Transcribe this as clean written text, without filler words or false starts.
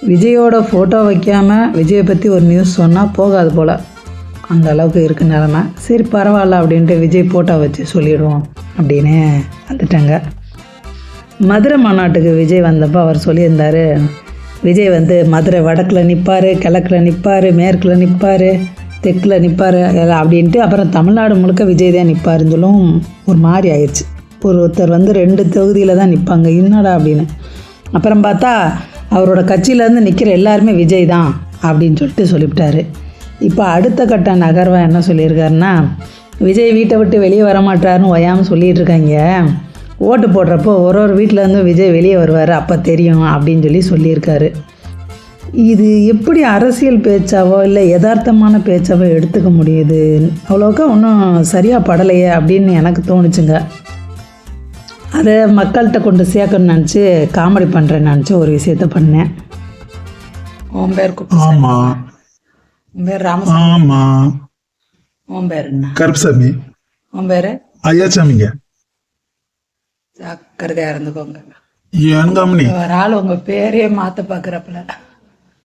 விஜயோட ஃபோட்டோ வைக்காமல் விஜயை பற்றி ஒரு நியூஸ் சொன்னால் போகாது போல், அந்த அளவுக்கு இருக்கு நிலமை. சரி பரவாயில்ல அப்படின்ட்டு விஜய் ஃபோட்டோ வச்சு சொல்லிடுவோம் அப்படின்னு வந்துட்டாங்க. மதுரை மாநாட்டுக்கு விஜய் வந்தப்போ அவர் சொல்லியிருந்தார், விஜய் வந்து மதுரை வடக்கில் நிற்பார், கிழக்கில் நிற்பார், மேற்கில் நிற்பார், தெற்கில் நிற்பார் அப்படின்ட்டு. அப்புறம் தமிழ்நாடு முழுக்க விஜய் தான் நிற்பாருன்னு சொல்லும் ஒரு மாதிரி ஆயிடுச்சு. ஒருத்தர் வந்து 2 தொகுதியில் தான் நிற்பாங்க, என்னடா அப்படின்னு. அப்புறம் பார்த்தா அவரோட கட்சியிலேருந்து நிற்கிற எல்லாருமே விஜய் தான் அப்படின்னு சொல்லிவிட்டாரு. இப்போ அடுத்த கட்ட நகர்வா என்ன சொல்லியிருக்காருன்னா, விஜய் வீட்டை விட்டு வெளியே வரமாட்டாருன்னு ஓயாமல் சொல்லிகிட்டு இருக்காங்க. ஓட்டு போடுறப்போ ஒரு வீட்டிலேருந்து விஜய் வெளியே வருவார், அப்போ தெரியும் அப்படின்னு சொல்லியிருக்காரு. இது எப்படி அரசியல் பேச்சாவோ இல்லை யதார்த்தமான பேச்சாவோ எடுத்துக்க முடியுது? அவ்வளோக்கா ஒன்றும் சரியாக படலையே அப்படின்னு எனக்கு தோணுச்சுங்க. அதை மக்கள்கிட்ட கொண்டு சேர்க்கணும்னு நினச்சி காமெடி பண்ணுறேன்னு நினச்சி ஒரு விஷயத்த பண்ணேன். உன் பேர் ஆமா, உன் பேர் ராமசாமி. ஆமா, உன் பேர் என்ன? கருப்பசாமி. உன் பேர் ஐயாச்சாமிங்க. ஜாக்கிரதையாக இருந்துக்கோங்க. எங்க அம்மனி ஒரு ஆள் உங்கள் பேரையே மாற்ற பார்க்குறப்பல